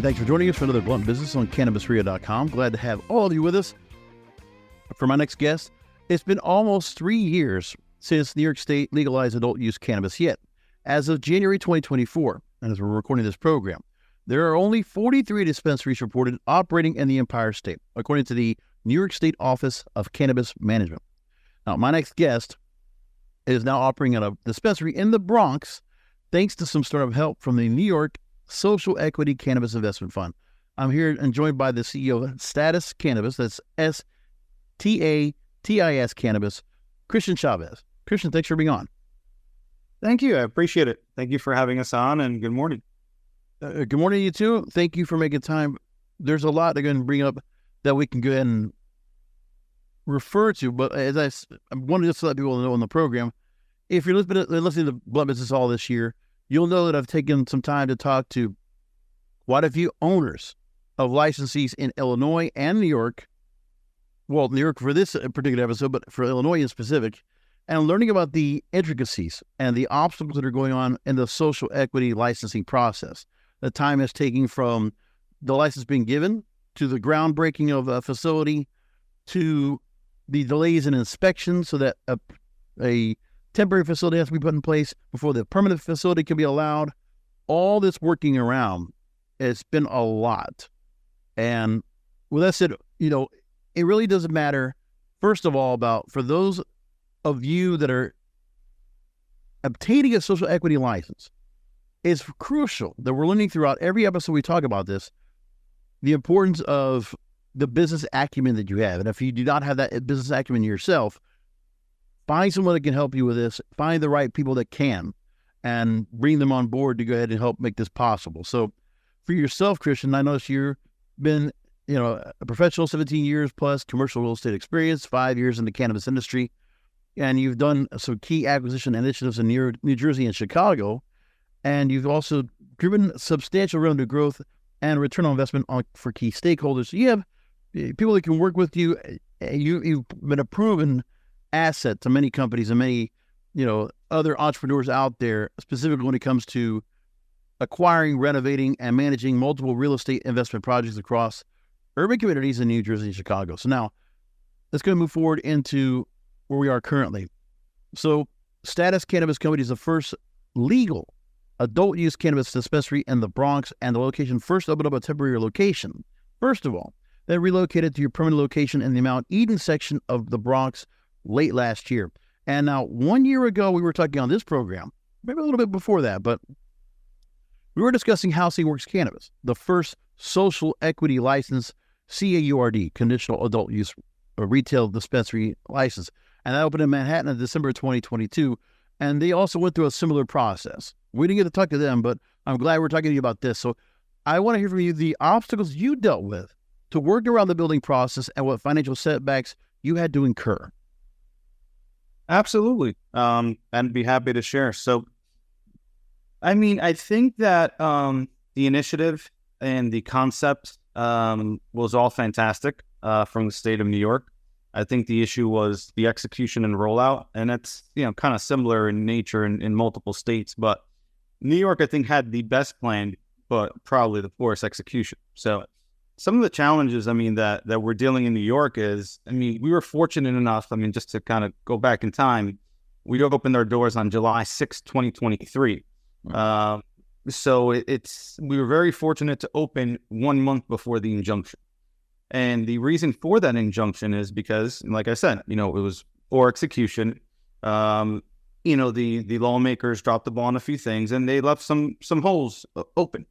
And thanks for joining us for another Blunt Business on CannabisRio.com. Glad to have all of you with us. For my next guest, it's been almost 3 years since New York State legalized adult use cannabis, yet as of January 2024, and as we're recording this program, there are only 43 dispensaries reported operating in the Empire State, according to the New York State Office of Cannabis Management. Now, my next guest is now operating at a dispensary in the Bronx, thanks to some startup help from the New York Social Equity Cannabis Investment Fund. I'm here and joined by the CEO of Statis Cannabis, that's Statis Cannabis, Christian Chavez. Christian, thanks for being on. Thank you. I appreciate it. Thank you for having us on, and good morning. Good morning to you too. Thank you for making time. There's a lot they're going to bring up that we can go ahead and refer to, but as I wanted just to let people know in the program, if you're listening to Blunt Business all this year, you'll know that I've taken some time to talk to quite a few owners of licensees in Illinois and New York. Well, New York for this particular episode, but for Illinois in specific, and learning about the intricacies and the obstacles that are going on in the social equity licensing process. The time it's taking from the license being given to the groundbreaking of a facility to the delays in inspection so that a temporary facility has to be put in place before the permanent facility can be allowed. All this working around, it's been a lot. And with that said, it really doesn't matter, first of all, about for those of you that are obtaining a social equity license, it's crucial that we're learning throughout every episode we talk about this, the importance of the business acumen that you have. And if you do not have that business acumen yourself, find someone that can help you with this, find the right people that can, and bring them on board to go ahead and help make this possible. So for yourself, Christian, I noticed you've been, a professional, 17 years plus commercial real estate experience, 5 years in the cannabis industry, and you've done some key acquisition initiatives in New Jersey and Chicago, and you've also driven substantial revenue growth and return on investment for key stakeholders. So you have people that can work with you. You've been a proven asset to many companies and many, other entrepreneurs out there, specifically when it comes to acquiring, renovating, and managing multiple real estate investment projects across urban communities in New Jersey and Chicago. So now let's go move forward into where we are currently. So Statis Cannabis Company is the first legal adult use cannabis dispensary in the Bronx, and the location first opened up a temporary location. First of all, then relocated to your permanent location in the Mount Eden section of the Bronx late last year. And now 1 year ago, we were talking on this program, maybe a little bit before that, but we were discussing Housing Works Cannabis, the first social equity license, CAURD, conditional adult use retail dispensary license. And that opened in Manhattan in December 2022. And they also went through a similar process. We didn't get to talk to them, but I'm glad we're talking to you about this. So I want to hear from you the obstacles you dealt with to work around the building process and what financial setbacks you had to incur. Absolutely. And be happy to share. So, I think that the initiative and the concept was all fantastic from the state of New York. I think the issue was the execution and rollout, and it's, kind of similar in nature in multiple states. But New York, I think, had the best plan, but probably the poorest execution. So some of the challenges, that we're dealing in New York is, we were fortunate enough, just to kind of go back in time, we opened our doors on July 6, 2023. So we were very fortunate to open 1 month before the injunction. And the reason for that injunction is because, like I said, it was poor execution. The lawmakers dropped the ball on a few things, and they left some holes open.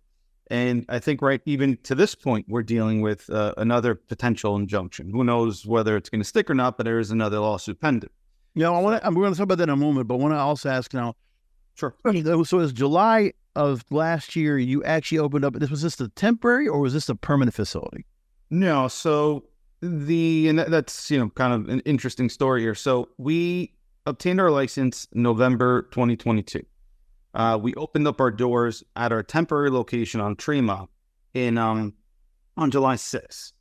And I think even to this point, we're dealing with another potential injunction. Who knows whether it's going to stick or not, but there is another lawsuit pending. I'm going to talk about that in a moment, but I want to also ask now. Sure. So it's July of last year, you actually opened up. Was this a temporary or was this a permanent facility? No. So that's, kind of an interesting story here. So we obtained our license November 2022. We opened up our doors at our temporary location on Tremont on July 6th.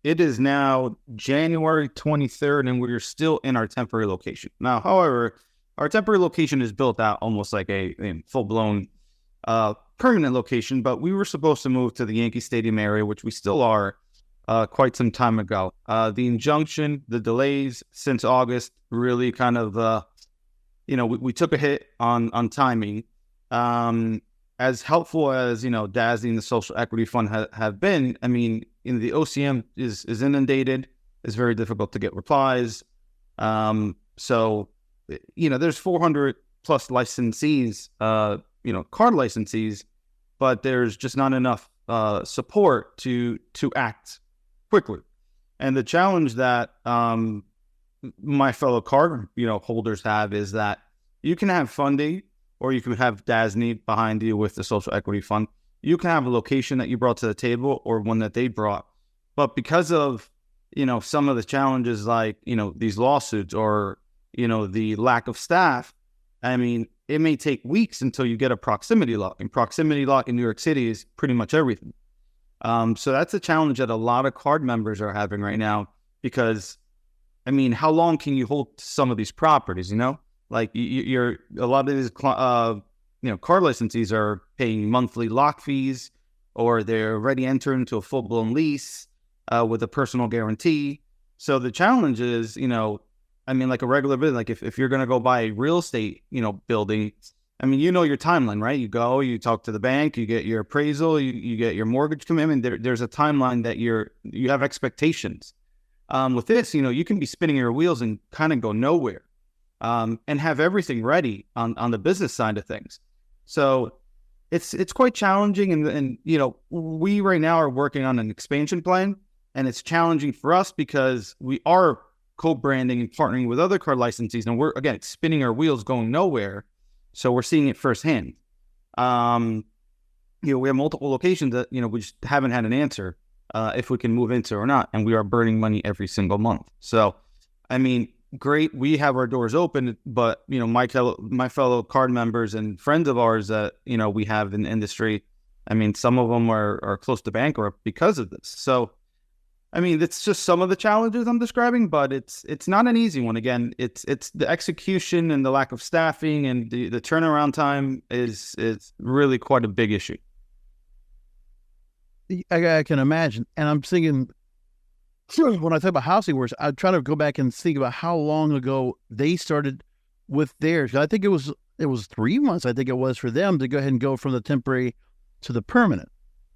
It is now January 23rd, and we're still in our temporary location. Now, however, our temporary location is built out almost like a full-blown permanent location, but we were supposed to move to the Yankee Stadium area, which we still are, quite some time ago. The injunction, the delays since August really kind of, we took a hit on timing. As helpful as, DASNY and the Social Equity Fund have been, I mean, the OCM is inundated. It's very difficult to get replies. So, there's 400 plus licensees, card licensees, but there's just not enough support to act quickly. And the challenge that my fellow card holders have is that you can have funding, or you can have DASNY behind you with the Social Equity Fund. You can have a location that you brought to the table or one that they brought. But because of, some of the challenges like, these lawsuits or, the lack of staff, I mean, it may take weeks until you get a proximity lock. And proximity lock in New York City is pretty much everything. So that's a challenge that a lot of card members are having right now because, I mean, how long can you hold some of these properties, Like a lot of these, card licensees are paying monthly lock fees, or they're already entering into a full-blown lease with a personal guarantee. So the challenge is, like a regular business, like if you're going to go buy a real estate, building, I mean, your timeline, right? You go, you talk to the bank, you get your appraisal, you get your mortgage commitment. There's a timeline that you have expectations. With this, you can be spinning your wheels and kind of go nowhere. And have everything ready on the business side of things. So it's quite challenging. And we right now are working on an expansion plan, and it's challenging for us because we are co-branding and partnering with other card licensees, and we're, again, spinning our wheels going nowhere. So we're seeing it firsthand. We have multiple locations that, we just haven't had an answer if we can move into or not. And we are burning money every single month. So, I mean, great, we have our doors open, but my fellow card members and friends of ours that we have in the industry, I mean, some of them are close to bankrupt because of this. So, I mean, it's just some of the challenges I'm describing, but it's not an easy one. Again, it's the execution and the lack of staffing and the turnaround time is really quite a big issue. I can imagine, and I'm thinking, when I talk about Housing Wars, I try to go back and think about how long ago they started with theirs. I think it was 3 months. I think it was for them to go ahead and go from the temporary to the permanent,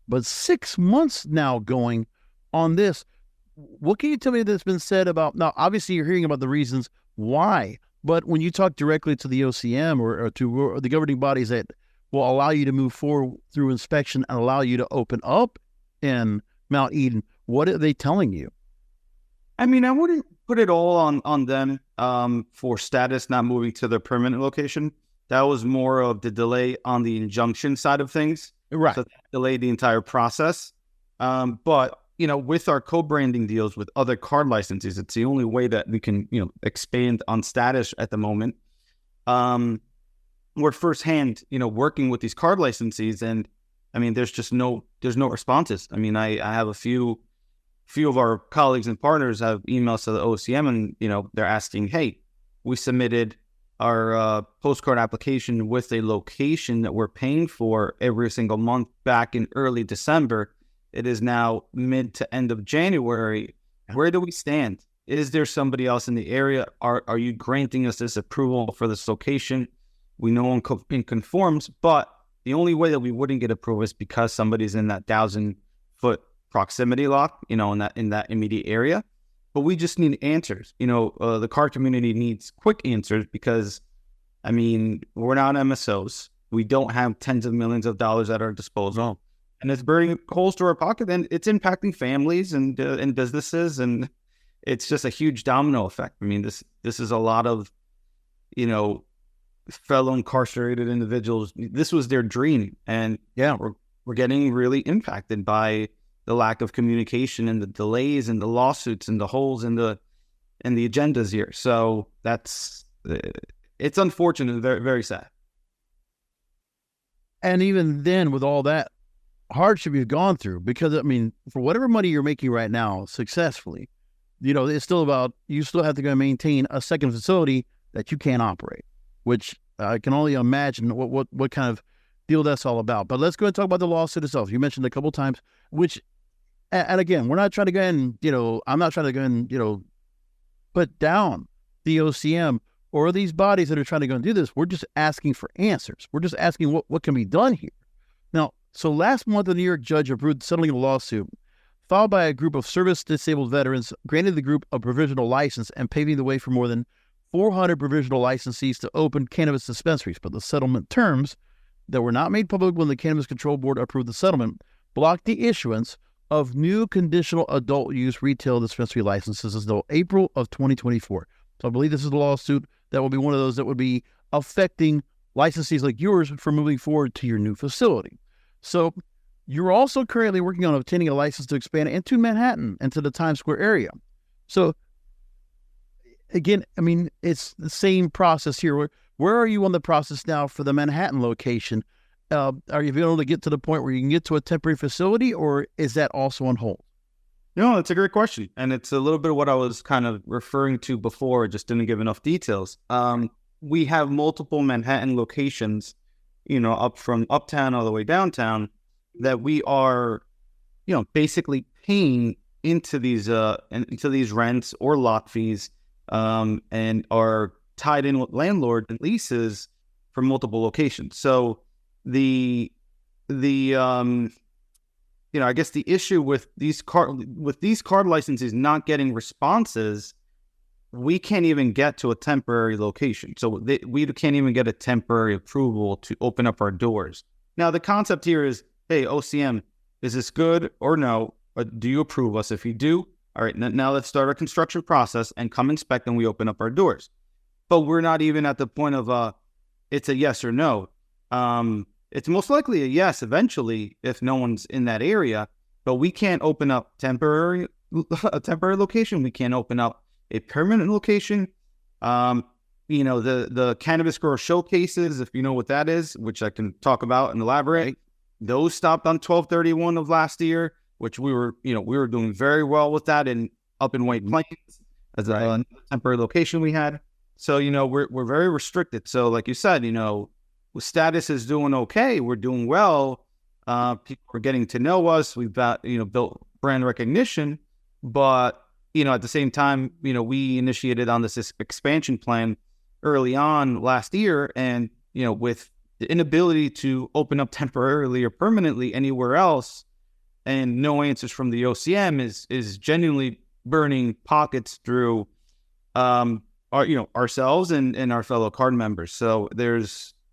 but 6 months now going on this. What can you tell me that's been said about, now obviously you're hearing about the reasons why, but when you talk directly to the OCM or to the governing bodies that will allow you to move forward through inspection and allow you to open up in Mount Eden, what are they telling you? I mean, I wouldn't put it all on them for Statis not moving to their permanent location. That was more of the delay on the injunction side of things. Right. So that delayed the entire process. But, with our co-branding deals with other card licensees, it's the only way that we can, expand on Statis at the moment. We're firsthand, working with these card licensees, and I mean, there's no responses. I mean, I have a few of our colleagues and partners have emails to the OCM, and they're asking, hey, we submitted our postcard application with a location that we're paying for every single month back in early December. It is now mid to end of January. Where do we stand? Is there somebody else in the area? Are you granting us this approval for this location? We know it conforms, but the only way that we wouldn't get approval is because somebody's in that 1,000-foot proximity lock, in that immediate area. But we just need answers. The card community needs quick answers because, I mean, we're not MSOs. We don't have tens of millions of dollars at our disposal. And it's burning holes to our pocket, and it's impacting families and businesses, and it's just a huge domino effect. I mean, this is a lot of, fellow incarcerated individuals. This was their dream, and yeah, we're getting really impacted by the lack of communication and the delays and the lawsuits and the holes in the agendas here. So it's unfortunate and very, very sad. And even then, with all that hardship you've gone through, because I mean, for whatever money you're making right now successfully, it's still about, you still have to go maintain a second facility that you can't operate, which I can only imagine what kind of deal that's all about. But let's go ahead and talk about the lawsuit itself. You mentioned a couple of times, which, and again, we're not trying to go in, I'm not trying to go in, put down the OCM or these bodies that are trying to go and do this. We're just asking for answers. We're just asking what can be done here. Now, so last month, a New York judge approved settling a lawsuit filed by a group of service-disabled veterans, granted the group a provisional license and paving the way for more than 400 provisional licensees to open cannabis dispensaries. But the settlement terms that were not made public when the Cannabis Control Board approved the settlement blocked the issuance of new conditional adult use retail dispensary licenses until April of 2024. So I believe this is a lawsuit that will be one of those that would be affecting licensees like yours for moving forward to your new facility. So you're also currently working on obtaining a license to expand into Manhattan and to the Times Square area. So again, I mean, it's the same process here. Where are you on the process now for the Manhattan location? Are you able to get to the point where you can get to a temporary facility, or is that also on hold? No, that's a great question. And it's a little bit of what I was kind of referring to before, just didn't give enough details. We have multiple Manhattan locations, up from uptown all the way downtown, that we are, basically paying into these rents or lot fees, and are tied in with landlord and leases for multiple locations. So I guess the issue with these card licenses not getting responses, we can't even get to a temporary location. So we can't even get a temporary approval to open up our doors. Now, the concept here is, hey, OCM, is this good or no? Or do you approve us? If you do, all right, now let's start our construction process and come inspect, and we open up our doors. But we're not even at the point of it's a yes or no. It's most likely a yes eventually if no one's in that area, but we can't open up a temporary location. We can't open up a permanent location. The Cannabis Grower Showcases, if you know what that is, which I can talk about and elaborate, those stopped on 12/31 of last year, which we were doing very well with that up in White Plains as a temporary location we had. So, we're very restricted. So like you said, Statis is doing okay. We're doing well. People are getting to know us. We've got, built brand recognition, but, at the same time, we initiated on this expansion plan early on last year, and, with the inability to open up temporarily or permanently anywhere else and no answers from the OCM is genuinely burning pockets through, ourselves and our fellow card members. So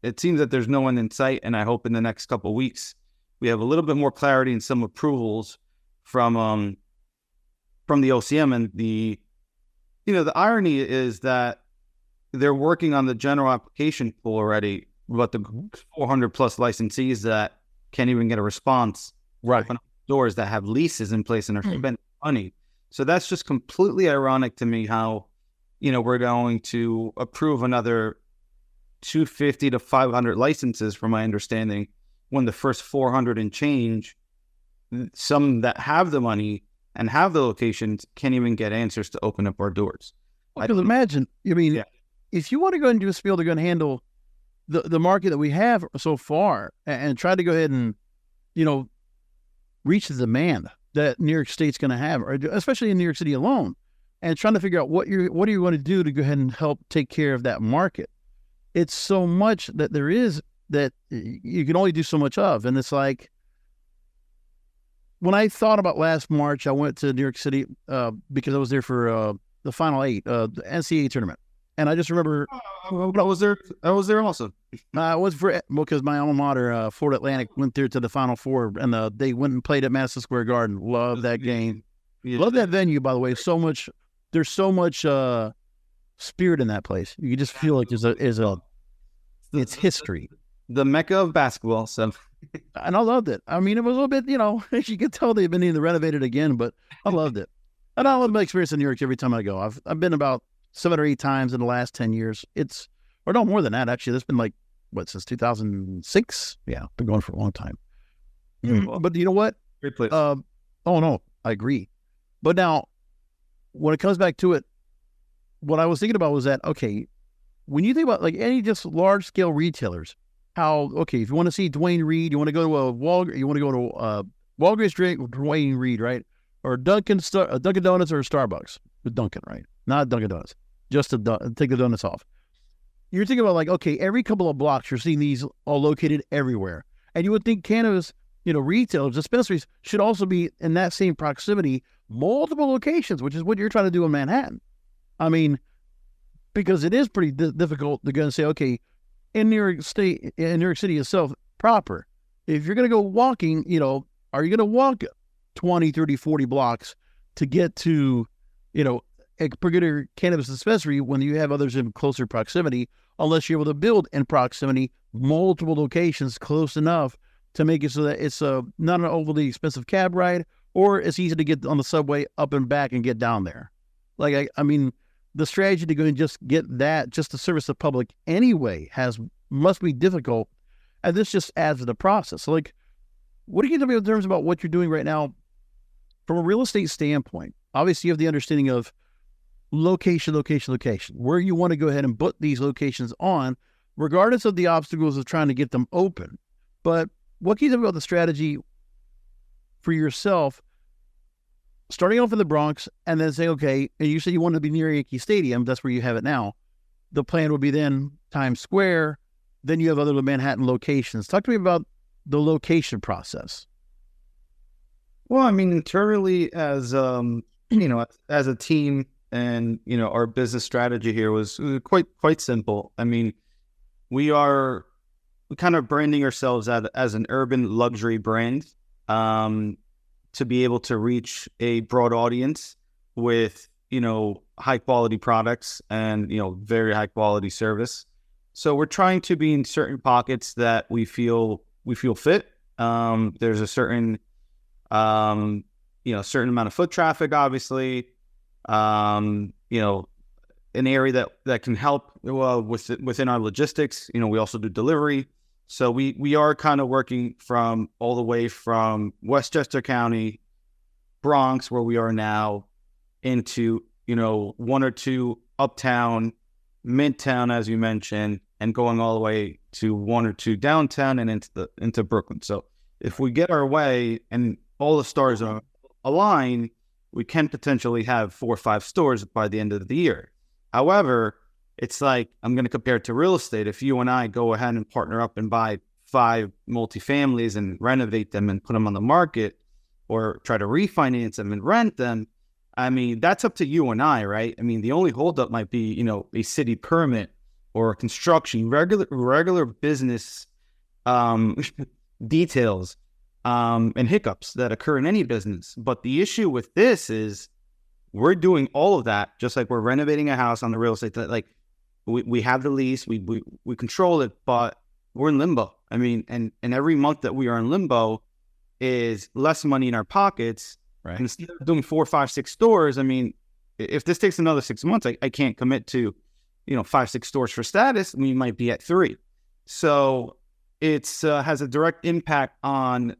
it seems that there's no one in sight, and I hope in the next couple of weeks we have a little bit more clarity and some approvals from the OCM. And the irony is that they're working on the general application pool already, but the 400 plus licensees that can't even get a response, right? Doors that have leases in place and are spending money. So that's just completely ironic to me how, we're going to approve another 250 to 500 licenses, from my understanding, when the first 400 and change, some that have the money and have the locations, can't even get answers to open up our doors. Because imagine, if you want to go and just be able to go and handle the market that we have so far and try to go ahead and, reach the demand that New York State's going to have, or especially in New York City alone, and trying to figure out what are you going to do to go ahead and help take care of that market. It's so much that there is that you can only do so much of. And it's like, when I thought about last March, I went to New York City because I was there for the Final Eight, the NCAA tournament. And I just remember I was there also. I was because my alma mater, Florida Atlantic, went there to the Final Four, and they went and played at Madison Square Garden. Love that game. Yeah. Love that venue, by the way. There's so much spirit in that place. You can just feel like it's history. The Mecca of basketball. So, and I loved it. I mean, it was a little bit, you could tell they've been either renovated again, but I loved it. And I love my experience in New York every time I go. I've been about 7 or 8 times in the last 10 years. Or no, more than that, actually. That's been since 2006? Yeah, been going for a long time. But you know what? Great place. Oh, no, I agree. But now, when it comes back to it, what I was thinking about was that, okay, when you think about any just large-scale retailers, how, okay, if you want to see Dwayne Reed, you want to go to Walgreens drink Dwayne Reed, right? Or Dunkin' Donuts or Starbucks with Dunkin', right? Not Dunkin' Donuts, just to take the donuts off. You're thinking about like, okay, every couple of blocks, you're seeing these all located everywhere. And you would think cannabis, retail dispensaries should also be in that same proximity, multiple locations, which is what you're trying to do in Manhattan. I mean, because it is pretty difficult to go and say, okay, in New York City itself proper, if you're going to go walking, are you going to walk 20, 30, 40 blocks to get to, a particular cannabis dispensary when you have others in closer proximity, unless you're able to build in proximity multiple locations close enough to make it so that it's not an overly expensive cab ride, or it's easy to get on the subway up and back and get down there. Like, I mean, the strategy to go and just get that just to service the public anyway must be difficult, and this just adds to the process. So, like, what do you tell me in terms about what you're doing right now from a real estate standpoint? Obviously, you have the understanding of location, where you want to go ahead and put these locations on, regardless of the obstacles of trying to get them open. But what can you tell me about the strategy for yourself, starting off in the Bronx and then saying, okay, and you said you wanted to be near Yankee Stadium, that's where you have it now. The plan would be then Times Square, then you have other Manhattan locations. Talk to me about the location process. Well, I mean, internally as as a team, and our business strategy here was quite simple. I mean, we kind of branding ourselves as an urban luxury brand, to be able to reach a broad audience with high quality products and very high quality service. So we're trying to be in certain pockets that we feel fit. There's a certain certain amount of foot traffic, obviously. An area that can help within our logistics. We also do delivery. So we are kind of working from all the way from Westchester County, Bronx, where we are now, into, one or two uptown, midtown, as you mentioned, and going all the way to one or two downtown and into Brooklyn. So if we get our way and all the stars are aligned, we can potentially have 4 or 5 stores by the end of the year. However, it's like, I'm going to compare it to real estate. If you and I go ahead and partner up and buy 5 multifamilies and renovate them and put them on the market, or try to refinance them and rent them, I mean, that's up to you and I, right? I mean, the only holdup might be, a city permit or construction, regular business details and hiccups that occur in any business. But the issue with this is we're doing all of that, just like we're renovating a house on the real estate. Like we have the lease, we control it, but we're in limbo. I mean, and every month that we are in limbo is less money in our pockets. Right. Instead of doing 4, 5, 6 stores, I mean, if this takes another 6 months, I can't commit to, 5, 6 stores for Statis. We might be at 3. So it's has a direct impact on,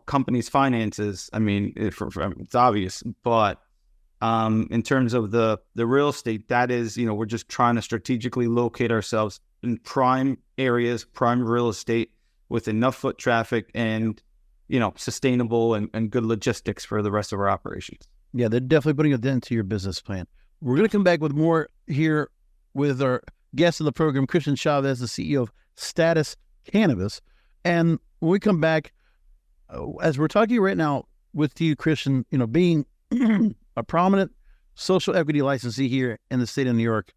companies' finances. I mean, it's obvious, but in terms of the real estate, that is, we're just trying to strategically locate ourselves in prime areas, prime real estate with enough foot traffic and, sustainable and good logistics for the rest of our operations. Yeah, they're definitely putting a dent to your business plan. We're going to come back with more here with our guest of the program, Christian Chavez, the CEO of Statis Cannabis. And when we come back, as we're talking right now with you, Christian, being a prominent social equity licensee here in the state of New York,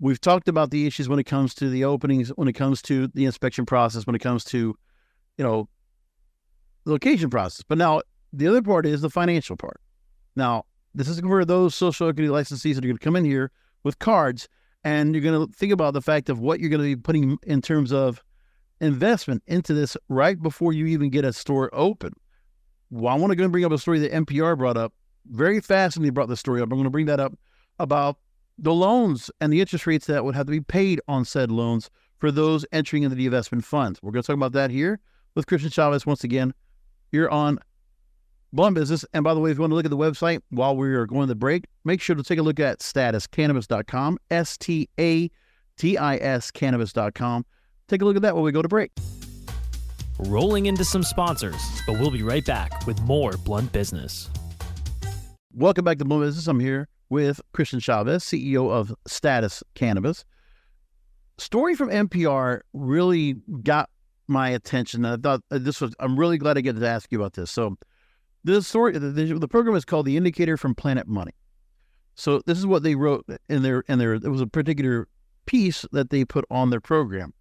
we've talked about the issues when it comes to the openings, when it comes to the inspection process, when it comes to, the location process. But now the other part is the financial part. Now, this is for those social equity licensees that are going to come in here with cards, and you're going to think about the fact of what you're going to be putting in terms of investment into this right before you even get a store open. Well, I want to go and bring up a story that NPR brought up. Very fascinating, they brought this story up. I'm going to bring that up about the loans and the interest rates that would have to be paid on said loans for those entering into the investment funds. We're going to talk about that here with Christian Chavez once again. You're on Blunt Business. And by the way, if you want to look at the website while we are going to the break, make sure to take a look at statiscannabis.com, STATIS cannabis.com. take a look at that when we go to break. Rolling into some sponsors, but we'll be right back with more Blunt Business. Welcome back to Blunt Business. I'm here with Christian Chavez, CEO of Statis Cannabis. Story from NPR really got my attention. I thought I'm really glad I get to ask you about this. So the story, the program is called The Indicator from Planet Money. So this is what they wrote in their, it was a particular piece that they put on their program.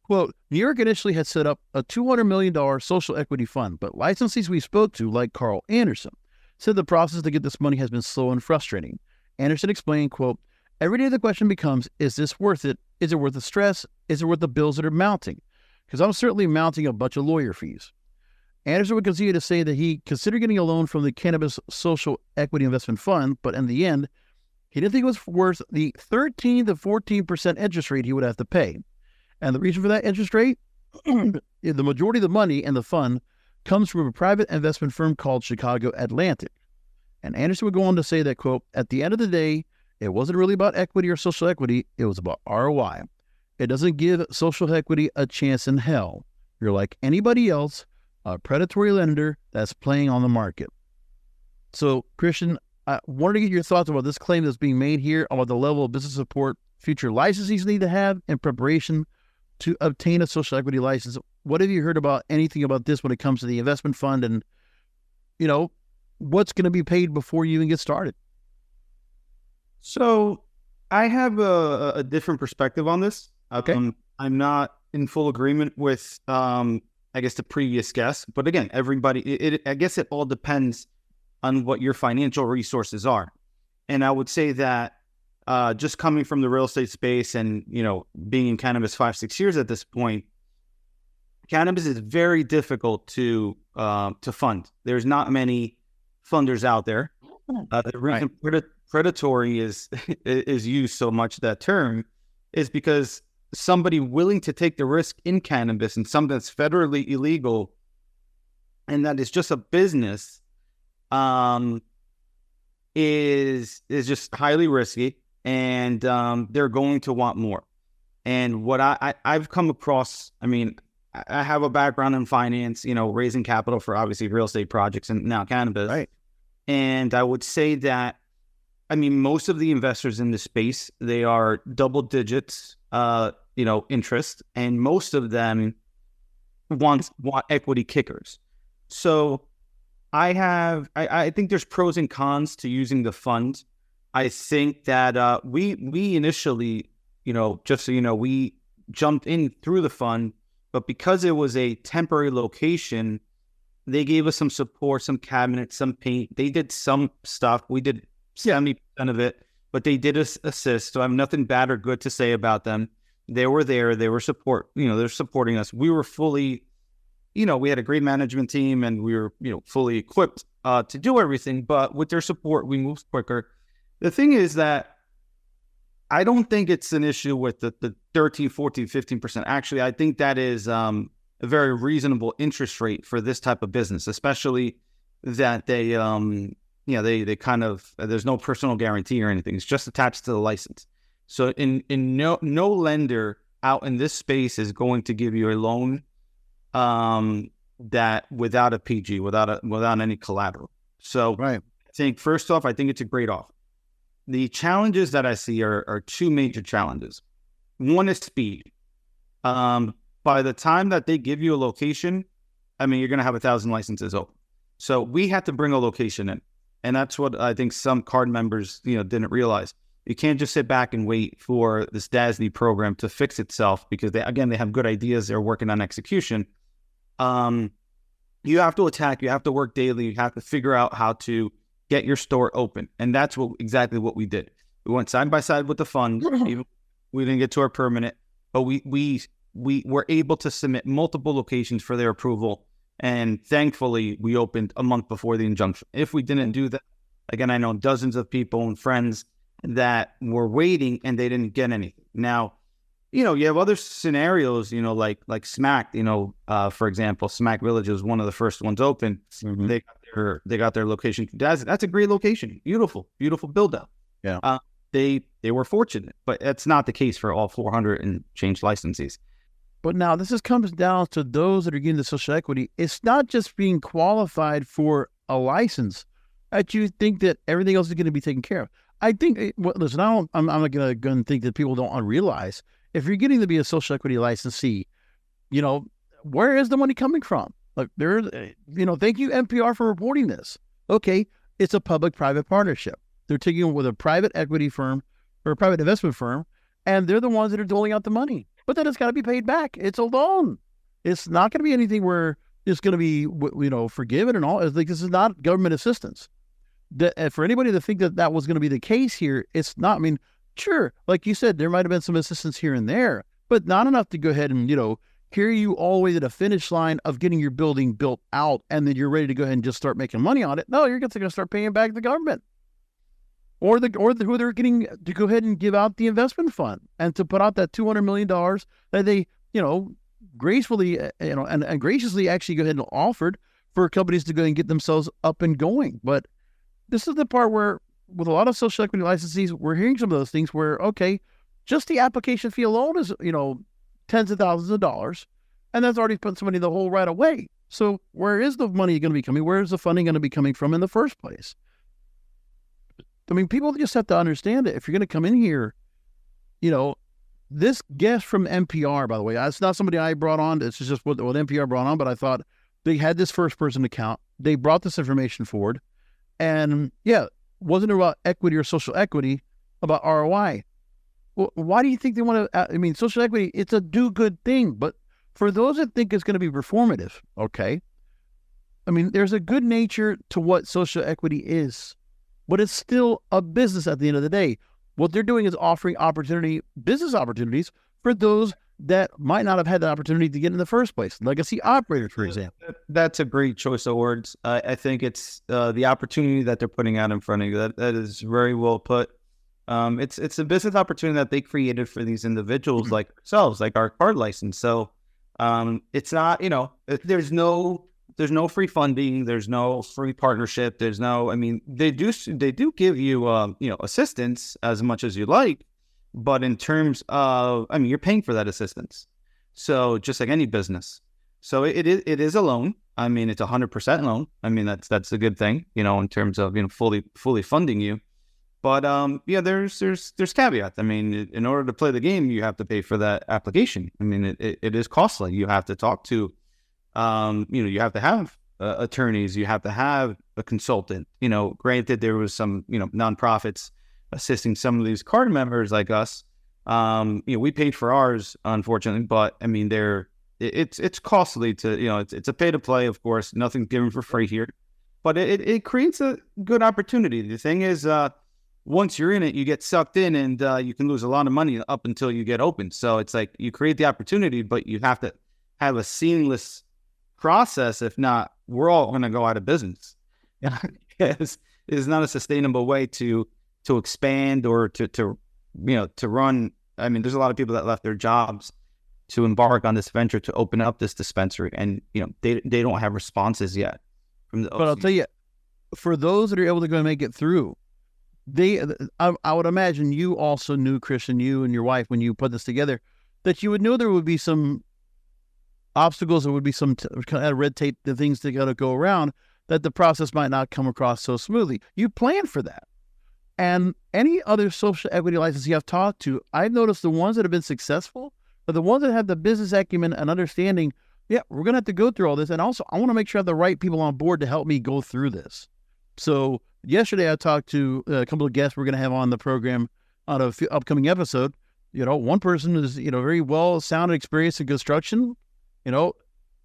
Quote, New York initially had set up a $200 million social equity fund, but licensees we spoke to, like Carl Anderson, said the process to get this money has been slow and frustrating. Anderson explained, quote, every day the question becomes, is this worth it? Is it worth the stress? Is it worth the bills that are mounting? Because I'm certainly mounting a bunch of lawyer fees. Anderson would continue to say that he considered getting a loan from the Cannabis Social Equity Investment Fund, but in the end, he didn't think it was worth the 13 to 14% interest rate he would have to pay. And the reason for that interest rate, the majority of the money in the fund comes from a private investment firm called Chicago Atlantic. And Anderson would go on to say that, quote, at the end of the day, it wasn't really about equity or social equity. It was about ROI. It doesn't give social equity a chance in hell. You're like anybody else, a predatory lender that's playing on the market. So, Christian, I wanted to get your thoughts about this claim that's being made here about the level of business support future licensees need to have in preparation to obtain a social equity license. What have you heard about anything about this when it comes to the investment fund and, you know, what's going to be paid before you even get started? So I have a different perspective on this. Okay. I'm not in full agreement with, I guess, the previous guest. But again, everybody, I guess it all depends on what your financial resources are. And I would say that just coming from the real estate space and, you know, being in cannabis 5-6 years at this point, cannabis is very difficult to fund. There's not many funders out there. The reason predatory is used so much, that term, is because somebody willing to take the risk in cannabis and something that's federally illegal and that is just a business is just highly risky. And they're going to want more. And what I've come across, I mean, I have a background in finance, you know, raising capital for obviously real estate projects and now cannabis. Right. And I would say that, I mean, most of the investors in this space, they are double digits, you know, interest, and most of them want equity kickers. So I think there's pros and cons to using the fund. I think that we initially, you know, just so you know, we jumped in through the fund, but because it was a temporary location, they gave us some support, some cabinets, some paint. They did some stuff. We did 70% of it, but they did assist. So I have nothing bad or good to say about them. They were there. They were they're supporting us. We were fully, you know, we had a great management team and we were, you know, fully equipped to do everything. But with their support, we moved quicker. The thing is that I don't think it's an issue with the 13, 14, 15%. Actually, I think that is a very reasonable interest rate for this type of business, especially that they, they kind of, there's no personal guarantee or anything. It's just attached to the license. So no lender out in this space is going to give you a loan that without a PG, without any collateral. So right. I think first off, I think it's a great offer. The challenges that I see are two major challenges. One is speed. By the time that they give you a location, I mean, you're going to have 1,000 licenses open. So we had to bring a location in. And that's what I think some card members, you know, didn't realize. You can't just sit back and wait for this DASNY program to fix itself because they have good ideas. They're working on execution. You have to attack. You have to work daily. You have to figure out how to get your store open. And that's exactly what we did. We went side by side with the fund. Even we didn't get to our permanent, but we were able to submit multiple locations for their approval. And thankfully, we opened a month before the injunction. If we didn't do that, again, I know dozens of people and friends that were waiting and they didn't get anything. Now, you know, you have other scenarios, you know, like Smack, you know, for example, Smack Village was one of the first ones open. Mm-hmm. They got their location. That's a great location. Beautiful build out. Yeah. They were fortunate, but that's not the case for all 400 and change licensees. But now comes down to those that are getting the social equity. It's not just being qualified for a license that you think that everything else is going to be taken care of. I think, listen, I'm not going to think that people don't realize if you're getting to be a social equity licensee, where is the money coming from? Like thank you NPR for reporting this. Okay, it's a public-private partnership. They're taking it with a private equity firm or a private investment firm, and they're the ones that are doling out the money. But then it's got to be paid back. It's a loan. It's not going to be anything where it's going to be, forgiven and all. It's like, this is not government assistance. For anybody to think that was going to be the case here, it's not. I mean, sure, like you said, there might have been some assistance here and there, but not enough to go ahead and, carry you all the way to the finish line of getting your building built out, and then you're ready to go ahead and just start making money on it. No, you're going to start paying back the government. Or who they're getting to go ahead and give out the investment fund and to put out that $200 million that they, gracefully, and graciously actually go ahead and offered for companies to go and get themselves up and going. But this is the part where, with a lot of social equity licensees, we're hearing some of those things where, okay, just the application fee alone is, tens of thousands of dollars, and that's already put somebody in the hole right away. So where is the money going to be coming? Where is the funding going to be coming from in the first place? I mean, people just have to understand that if you're going to come in here, this guest from NPR, by the way, it's not somebody I brought on. It's just what NPR brought on, but I thought they had this first person account. They brought this information forward, and wasn't about equity or social equity, about ROI. Well, why do you think they want to, social equity, it's a do-good thing, but for those that think it's going to be performative, okay, there's a good nature to what social equity is, but it's still a business at the end of the day. What they're doing is offering business opportunities for those that might not have had the opportunity to get in the first place. Legacy operators, for example. That's a great choice of words. I think it's the opportunity that they're putting out in front of you. That is very well put. It's a business opportunity that they created for these individuals like ourselves, like our card license. So it's not, there's no free funding, there's no free partnership, there's no, they do give you assistance as much as you like, but in terms of, you're paying for that assistance. So just like any business. So it is a loan. It's 100% loan. That's a good thing, in terms of, fully funding you. But there's caveats. In order to play the game, you have to pay for that application. It is costly. You have to talk to, you have to have attorneys. You have to have a consultant. Granted, there was some nonprofits assisting some of these card members like us. We paid for ours, unfortunately, but it's costly to it's a pay to play. Of course, nothing's given for free here, but it creates a good opportunity. The thing is, once you're in it, you get sucked in, and you can lose a lot of money up until you get open. So it's like you create the opportunity, but you have to have a seamless process. If not, we're all going to go out of business. It's not a sustainable way to expand or to run. There's a lot of people that left their jobs to embark on this venture to open up this dispensary, and they don't have responses yet from the OC. But I'll tell you, for those that are able to go and make it through, I would imagine you also knew, Christian, you and your wife, when you put this together, that you would know there would be some obstacles, there would be some kind of red tape, the things that got to go around, that the process might not come across so smoothly. You planned for that. And any other social equity license you have talked to, I've noticed the ones that have been successful are the ones that have the business acumen and understanding, we're going to have to go through all this. And also, I want to make sure I have the right people on board to help me go through this. So yesterday I talked to a couple of guests we're going to have on the program on an upcoming episode. One person is, very well sound and experienced in construction,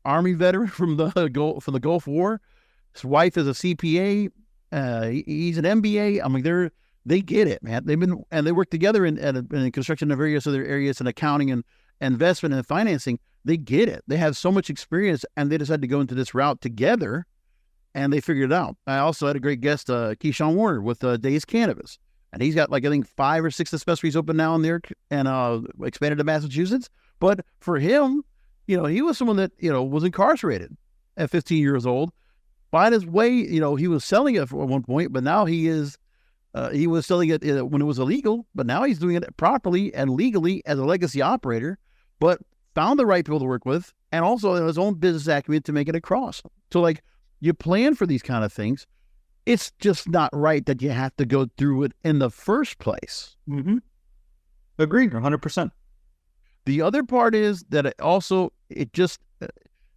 Army veteran from the Gulf War. His wife is a CPA. He's an MBA. They get it, man. They work together in construction and various other areas in accounting and investment and financing. They get it. They have so much experience, and they decided to go into this route together. And they figured it out. I also had a great guest, Keyshawn Warner with Days Cannabis. And he's got 5 or 6 dispensaries open now in there and expanded to Massachusetts. But for him, he was someone that, was incarcerated at 15 years old. By his way, he was selling it at one point, but now he was selling it when it was illegal, but now he's doing it properly and legally as a legacy operator. But found the right people to work with, and also his own business acumen to make it across. So like you plan for these kind of things. It's just not right that you have to go through it in the first place. Mm-hmm. Agreed, 100%. The other part is that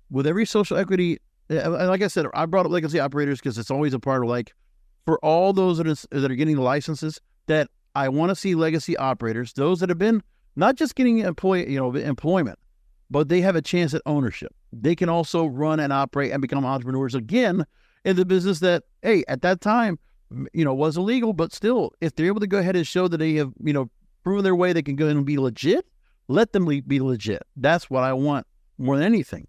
with every social equity, like I said, I brought up legacy operators because it's always a part of like, for all those that are getting the licenses, that I want to see legacy operators, those that have been not just getting employment, but they have a chance at ownership. They can also run and operate and become entrepreneurs again in the business that, hey, at that time, was illegal, but still, if they're able to go ahead and show that they have, proven their way, they can go ahead and be legit, let them be legit. That's what I want more than anything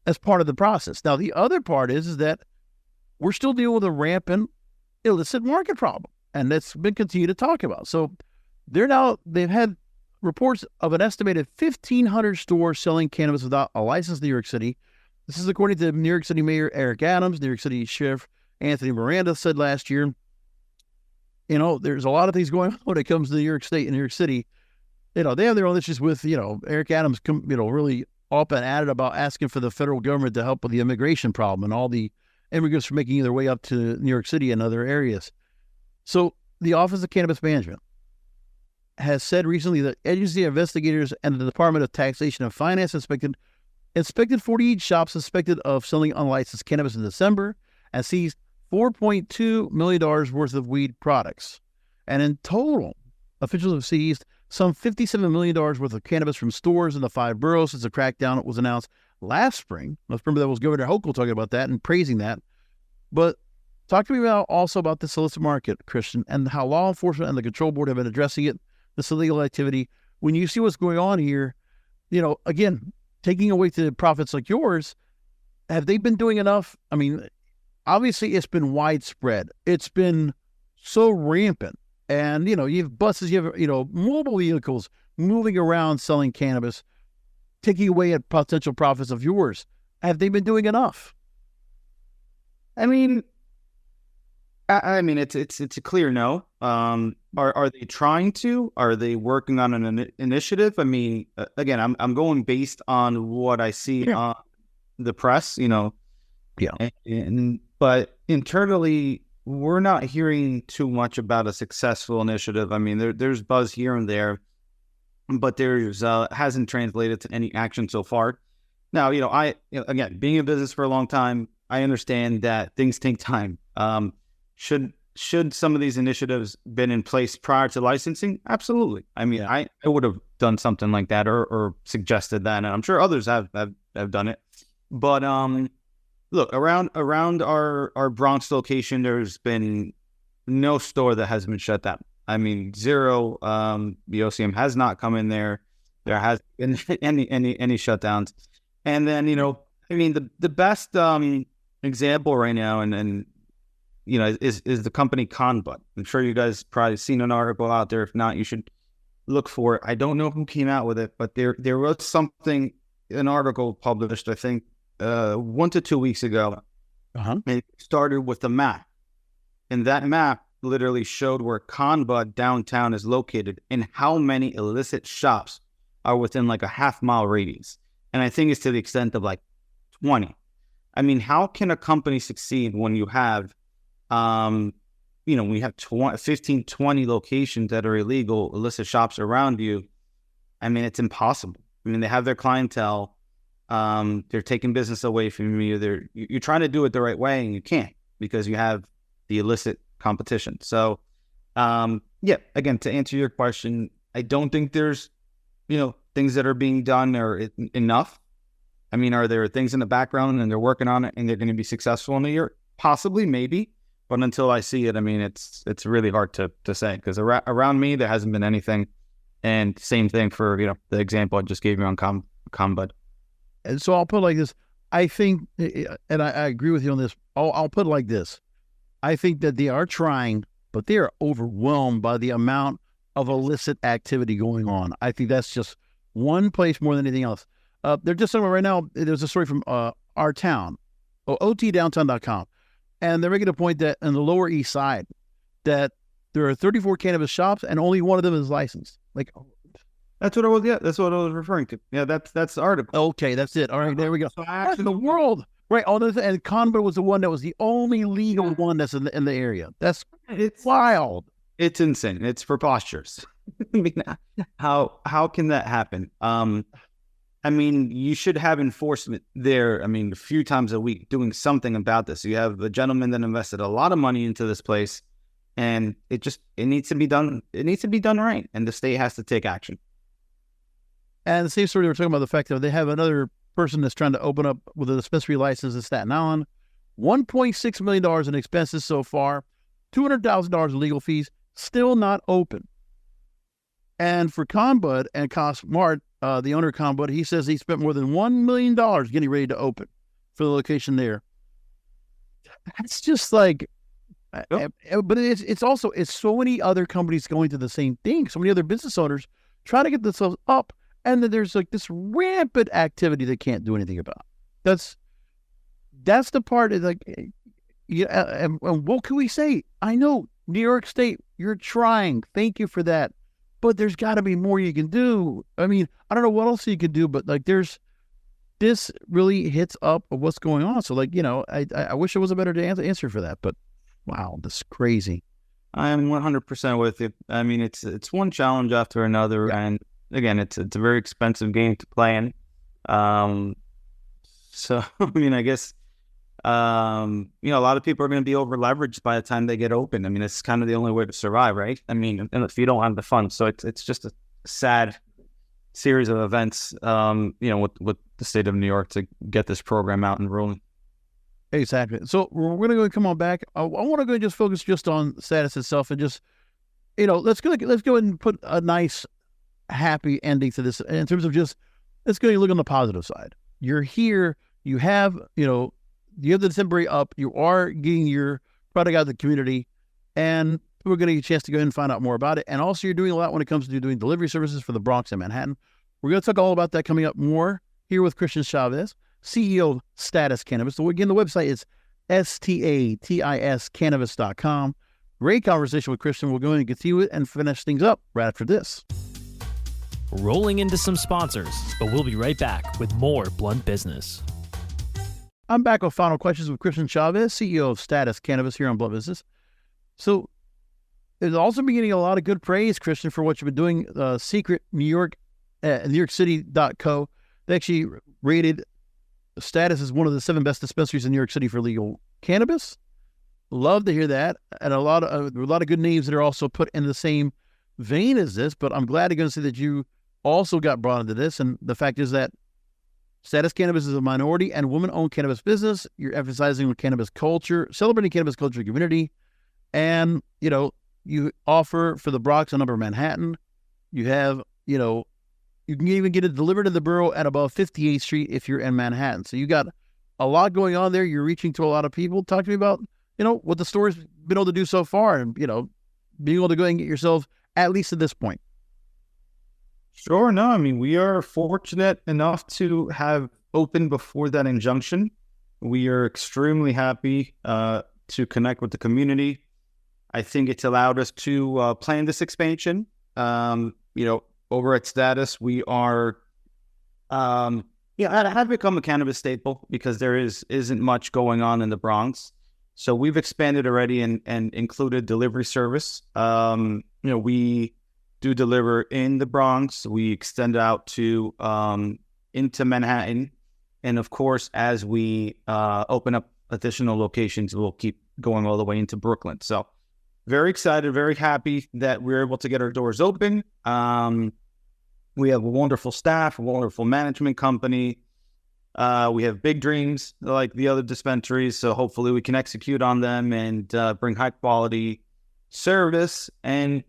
as part of the process. Now, the other part is that we're still dealing with a rampant illicit market problem, and that's been continued to talk about. So they've had reports of an estimated 1,500 stores selling cannabis without a license in New York City. This is according to New York City Mayor Eric Adams. New York City Sheriff Anthony Miranda said last year, there's a lot of things going on when it comes to New York State and New York City. They have their own issues with, Eric Adams, really up and at it about asking for the federal government to help with the immigration problem and all the immigrants from making their way up to New York City and other areas. So the Office of Cannabis Management has said recently that agency investigators and the Department of Taxation and Finance inspected 48 shops suspected of selling unlicensed cannabis in December and seized $4.2 million worth of weed products. And in total, officials have seized some $57 million worth of cannabis from stores in the 5 boroughs since the crackdown was announced last spring. Let's remember that was Governor Hochul talking about that and praising that. But talk to me also about this illicit market, Christian, and how law enforcement and the control board have been addressing it, this illegal activity. When you see what's going on here, again, taking away to profits like yours, have they been doing enough? I mean, obviously it's been widespread. It's been so rampant. And, you have buses, you have, mobile vehicles moving around selling cannabis, taking away at potential profits of yours. Have they been doing enough? I mean, it's a clear no. Are they trying to? Are they working on an initiative? I mean, again, I'm going based on what I see on the press, Yeah. But internally, we're not hearing too much about a successful initiative. I mean, there's buzz here and there, but there's hasn't translated to any action so far. Now, again, being in business for a long time, I understand that things take time. Should some of these initiatives been in place prior to licensing? Absolutely. I mean, I would have done something like that or suggested that, and I'm sure others have done it. But look, around our Bronx location, there's been no store that has been shut down. I mean, zero. The OCM has not come in there. There has been any shutdowns. And then, the best example right now, and is the company Conbud. I'm sure you guys probably seen an article out there. If not, you should look for it. I don't know who came out with it, but there was an article published, I think, 1 to 2 weeks ago. It started with a map, and that map literally showed where Conbud downtown is located and how many illicit shops are within like a half-mile radius. And I think it's to the extent of like 20. I mean, how can a company succeed when you have, we have 15, 20 locations that are illegal, illicit shops around you? I mean, it's impossible. I mean, they have their clientele. They're taking business away from you. You're trying to do it the right way, and you can't because you have the illicit competition. So, again, to answer your question, I don't think there's, things that are being done are enough. I mean, are there things in the background and they're working on it and they're going to be successful in a year? Possibly, maybe. But until I see it, I mean, it's really hard to say because around me, there hasn't been anything. And same thing for, the example I just gave you on Conbud. And so I'll put it like this. I think, and I agree with you on this. I'll put it like this. I think that they are trying, but they are overwhelmed by the amount of illicit activity going on. I think that's just one place more than anything else. They're just somewhere right now. There's a story from our town, otdowntown.com, and they're making a point that in the Lower East Side, that there are 34 cannabis shops and only one of them is licensed. Like, That's what I was. Yeah, that's what I was referring to. Yeah, that's the article. Okay, that's it. All right, there we go. So That's in the world, right? And Conbud was the one that was the only legal one that's in the area. That's wild. It's insane. It's preposterous. I mean, how can that happen? I mean, you should have enforcement there. I mean, a few times a week doing something about this. You have a gentleman that invested a lot of money into this place, and it needs to be done. It needs to be done right, and the state has to take action. And the same story, they were talking about the fact that they have another person that's trying to open up with a dispensary license in Staten Island. $1.6 million in expenses so far, $200,000 in legal fees, still not open. And for Conbud and Cosmart, the owner of Conbud, he says he spent more than $1 million getting ready to open for the location there. That's just like, but it's also so many other companies going to the same thing. So many other business owners trying to get themselves up. And then there's like this rampant activity they can't do anything about. That's the part of like, and what can we say? I know New York State, you're trying. Thank you for that. But there's got to be more you can do. I mean, I don't know what else you can do, but like this really hits up of what's going on. So like, I wish there was a better answer for that, but wow, this is crazy. I am 100% with you. I mean, it's one challenge after another. Yeah. And again, it's a very expensive game to play in. So, I mean, I guess, a lot of people are going to be over leveraged by the time they get open. I mean, it's kind of the only way to survive, right? I mean, if you don't have the funds. So it's just a sad series of events, with the state of New York to get this program out and rolling. Exactly. So we're going to go and come on back. I want to go and just focus just on Statis itself and just, let's go ahead and put a nice, happy ending to this in terms of just, let's go and look on the positive side. You're here, you have the temporary up, you are getting your product out to the community, and we're going to get a chance to go ahead and find out more about it. And also you're doing a lot when it comes to doing delivery services for the Bronx and Manhattan. We're going to talk all about that coming up more here with Christian Chavez, CEO of Statis Cannabis. So again, the website is STATIS cannabis.com. Great conversation with Christian. We'll go ahead and continue it and finish things up right after this. Rolling into some sponsors, but we'll be right back with more Blunt Business. I'm back with final questions with Christian Chavez, CEO of Statis Cannabis here on Blunt Business. So there's also been getting a lot of good praise, Christian, for what you've been doing. Secret New York, NewYorkCity.co. They actually rated Statis as one of the 7 best dispensaries in New York City for legal cannabis. Love to hear that. And a lot of good names that are also put in the same vein as this, but I'm glad to see that you also got brought into this. And the fact is that Statis Cannabis is a minority and woman-owned cannabis business. You're emphasizing on cannabis culture, celebrating cannabis culture community. And, you offer for the Bronx and Upper Manhattan. You have, you can even get it delivered to the borough at above 58th Street if you're in Manhattan. So you got a lot going on there. You're reaching to a lot of people. Talk to me about, what the store's been able to do so far and, being able to go and get yourself at least at this point. Sure. No, I mean, we are fortunate enough to have opened before that injunction. We are extremely happy to connect with the community. I think it's allowed us to plan this expansion. Over at Statis, we are, have become a cannabis staple because there isn't much going on in the Bronx. So we've expanded already and included delivery service. We do deliver in the Bronx. We extend out to into Manhattan. And of course, as we open up additional locations, we'll keep going all the way into Brooklyn. So very excited, very happy that we're able to get our doors open. We have a wonderful staff, a wonderful management company. We have big dreams like the other dispensaries. So hopefully we can execute on them and bring high quality service and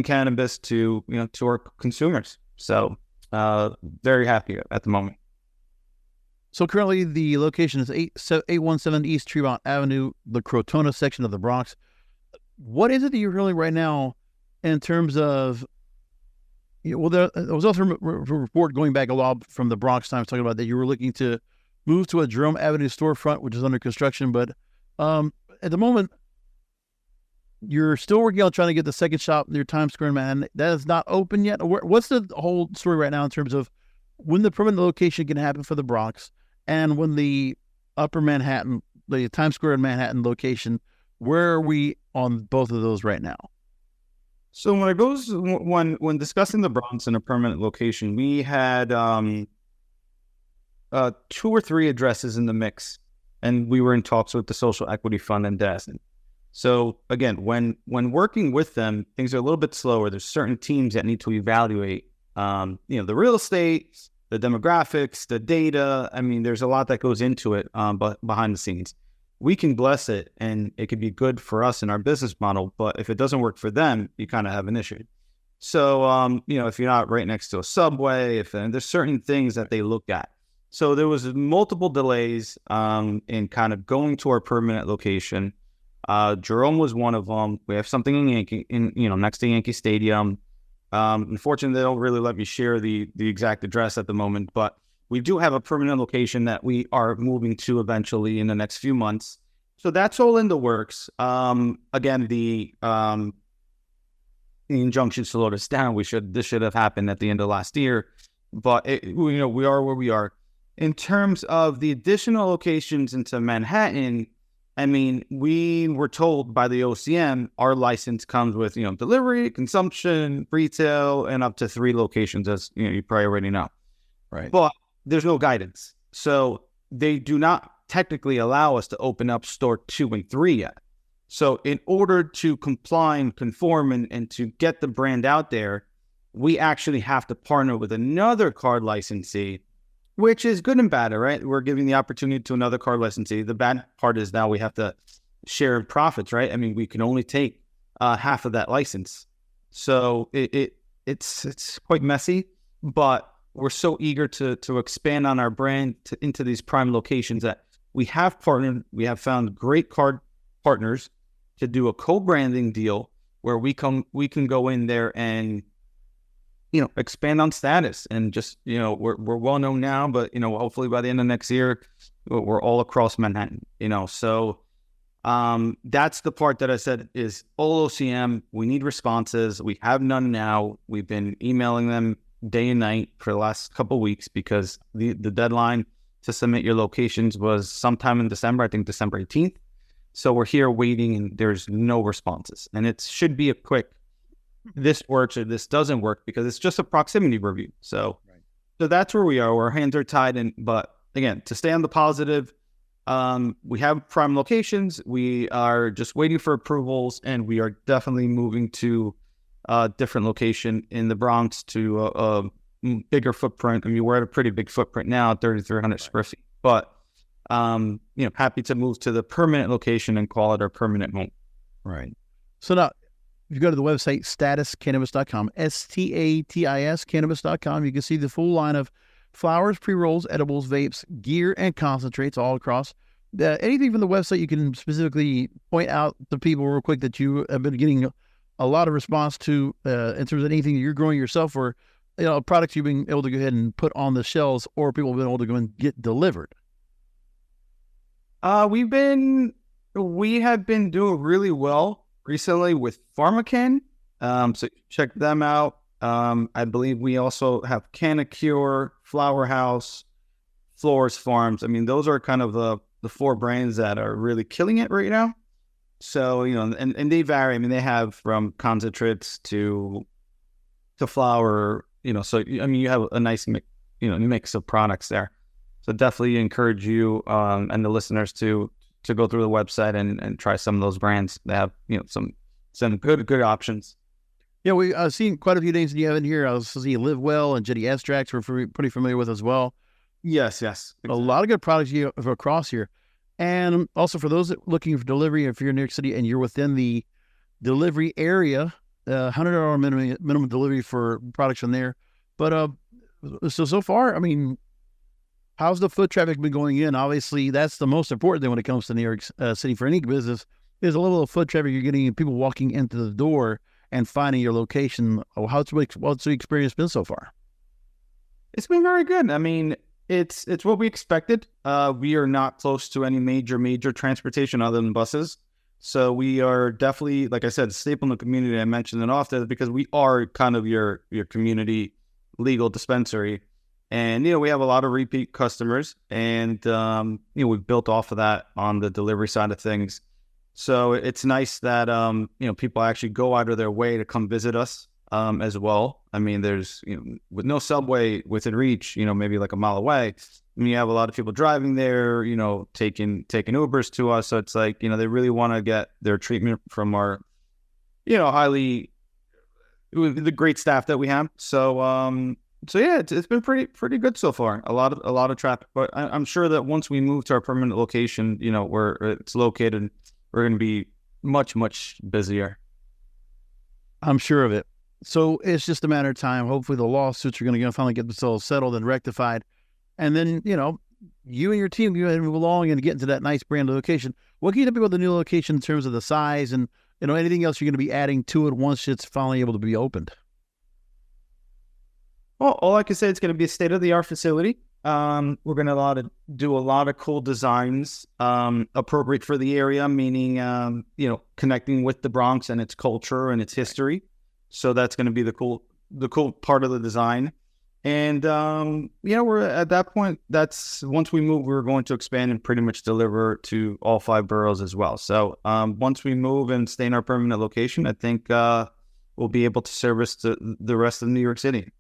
cannabis to our consumers. So very happy at the moment. So currently the location is 817 East Tremont Avenue, the Crotona section of the Bronx. What is it that you're really right now in terms of, there was also a report going back a lot from the Bronx Times talking about that you were looking to move to a Jerome Avenue storefront, which is under construction. But at the moment, you're still working on trying to get the second shop near Times Square in Manhattan. That is not open yet. What's the whole story right now in terms of when the permanent location can happen for the Bronx and when the Upper Manhattan, the Times Square in Manhattan location, where are we on both of those right now? So when discussing the Bronx and a permanent location, we had 2 or 3 addresses in the mix, and we were in talks with the Social Equity Fund and Destin. So again, when working with them, things are a little bit slower. There's certain teams that need to evaluate, the real estate, the demographics, the data. I mean, there's a lot that goes into it, but behind the scenes. We can bless it and it could be good for us in our business model, but if it doesn't work for them, you kind of have an issue. So, if you're not right next to a subway, there's certain things that they look at. So there was multiple delays in kind of going to our permanent location. Jerome was one of them. We have something next to Yankee Stadium. Unfortunately, they don't really let me share the exact address at the moment, but we do have a permanent location that we are moving to eventually in the next few months. So that's all in the works. Again, the injunction slowed us down. This should have happened at the end of last year, but we are where we are. In terms of the additional locations into Manhattan, I mean, we were told by the OCM our license comes with delivery, consumption, retail, and up to 3 locations, as you probably already know. Right. But there's no guidance. So they do not technically allow us to open up store 2 and 3 yet. So in order to comply and conform and to get the brand out there, we actually have to partner with another card licensee, which is good and bad, right? We're giving the opportunity to another card licensee. The bad part is now we have to share in profits, right? I mean, we can only take half of that license. So it's quite messy, but we're so eager to expand on our brand into these prime locations that we have partnered. We have found great card partners to do a co-branding deal where we can go in there and expand on Statis and just we're well known now, but hopefully by the end of next year we're all across Manhattan. So that's the part that I said is all OCM. We need responses. We have none now. We've been emailing them day and night for the last couple of weeks because the deadline to submit your locations was sometime in December, I think December 18th. So we're here waiting and there's no responses. And it should be a quick, this works or this doesn't work because it's just a proximity review. So, right. So that's where we are. Our hands are tied. But again, to stay on the positive, we have prime locations. We are just waiting for approvals and we are definitely moving to a different location in the Bronx to a bigger footprint. I mean, we're at a pretty big footprint now, 3,300 square feet, but, happy to move to the permanent location and call it our permanent home. Right. So now if you go to the website, statiscannabis.com, STATIS cannabis.com, you can see the full line of flowers, pre-rolls, edibles, vapes, gear, and concentrates all across. Anything from the website you can specifically point out to people real quick that you have been getting a lot of response to in terms of anything you're growing yourself or products you've been able to go ahead and put on the shelves or people have been able to go and get delivered? We have been doing really well recently with PharmaCann. So check them out. I believe we also have Canacure, Flower House, Flores Farms. I mean, those are kind of the 4 brands that are really killing it right now. So, and they vary. I mean, they have from concentrates to flower, so, I mean, you have a nice mix of products there. So definitely encourage you and the listeners to go through the website and try some of those brands. They have, some good options. Yeah, I've seen quite a few names that you have in here. I was seeing Live Well and Jetty Extracts we're pretty familiar with as well. Yes. Exactly. A lot of good products you have across here. And also for those that looking for delivery, if you're in New York City and you're within the delivery area, $100 minimum delivery for products from there. But so far, I mean, how's the foot traffic been going in? Obviously, that's the most important thing when it comes to New York City for any business. There's a little foot traffic. You're getting people walking into the door and finding your location. What's the experience been so far? It's been very good. I mean, it's what we expected. We are not close to any major transportation other than buses. So we are definitely, like I said, staple in the community. I mentioned it often because we are kind of your community legal dispensary. And, we have a lot of repeat customers, and, we've built off of that on the delivery side of things. So it's nice that, people actually go out of their way to come visit us as well. I mean, there's, with no subway within reach, maybe like a mile away, you have a lot of people driving there, taking Ubers to us. So it's like, they really want to get their treatment from our, the great staff that we have. So yeah, it's been pretty good so far. A lot of traffic, but I'm sure that once we move to our permanent location, where it's located, we're going to be much busier. I'm sure of it. So it's just a matter of time. Hopefully, the lawsuits are going to finally get themselves settled and rectified, and then you and your team go ahead and move along and get into that nice brand location. What can you tell me about the new location in terms of the size and anything else you're going to be adding to it once it's finally able to be opened? Well, all I can say, it's going to be a state-of-the-art facility. We're going to do a lot of cool designs appropriate for the area, meaning, connecting with the Bronx and its culture and its history. So that's going to be the cool part of the design. And, we're at that point, once we move, we're going to expand and pretty much deliver to all 5 boroughs as well. So once we move and stay in our permanent location, I think we'll be able to service the rest of New York City.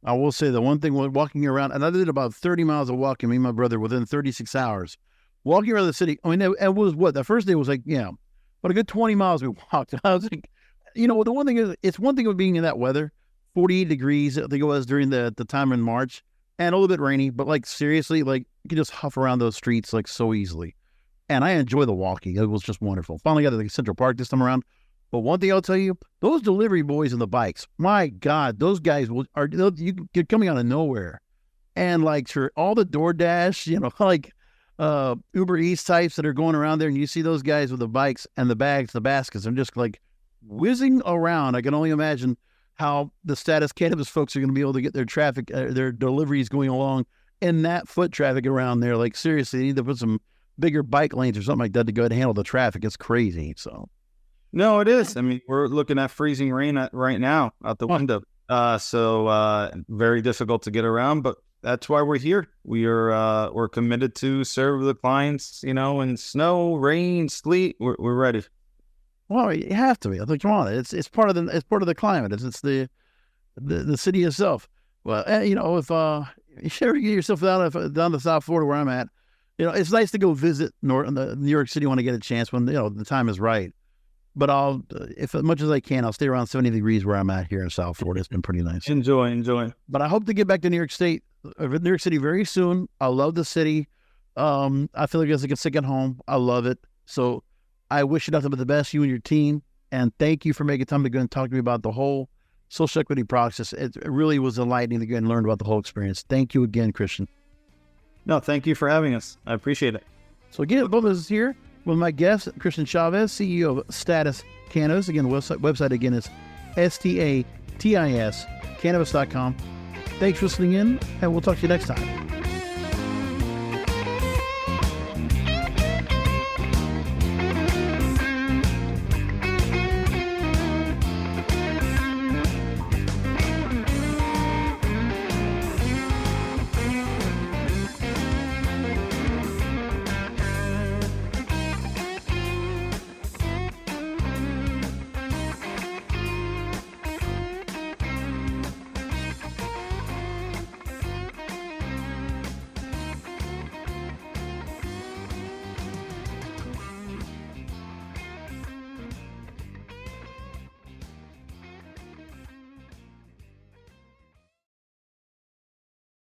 I will say the one thing, walking around, and I did about 30 miles of walking, me and my brother, within 36 hours. Walking around the city, I mean, it was the first day was like, but a good 20 miles we walked. I was like, the one thing is, it's one thing of being in that weather, 48 degrees, I think it was during the time in March, and a little bit rainy, but like seriously, like you can just huff around those streets like so easily. And I enjoy the walking. It was just wonderful. Finally got to the Central Park this time around. But one thing I'll tell you, those delivery boys on the bikes, my God, those guys you're coming out of nowhere. And like for all the DoorDash, like Uber Eats types that are going around there, and you see those guys with the bikes and the bags, the baskets, and just like whizzing around. I can only imagine how the Statis Cannabis folks are going to be able to get their traffic, their deliveries going along in that foot traffic around there. Like seriously, they need to put some bigger bike lanes or something like that to go ahead and handle the traffic. It's crazy. So. No, it is. I mean, we're looking at freezing rain right now out the window. So very difficult to get around, but that's why we're here. We're committed to serve the clients, in snow, rain, sleet. We're ready. Well, you have to be. I think, come on, it's part of the climate. It's the city itself. Well, if you ever get yourself down to South Florida where I'm at, it's nice to go visit New York City when I get a chance, when the time is right. But if as much as I can, I'll stay around 70 degrees where I'm at here in South Florida. It's been pretty nice. Enjoy. But I hope to get back to New York City very soon. I love the city. I feel like it's like a second home. I love it. So I wish you nothing but the best, you and your team. And thank you for making time to go and talk to me about the whole social equity process. It really was enlightening to go and learn about the whole experience. Thank you again, Christian. No, thank you for having us. I appreciate it. So again, both of us here with my guest, Christian Chavez, CEO of Statis Cannabis. Again, the website again is STATIS, cannabis.com. Thanks for listening in, and we'll talk to you next time.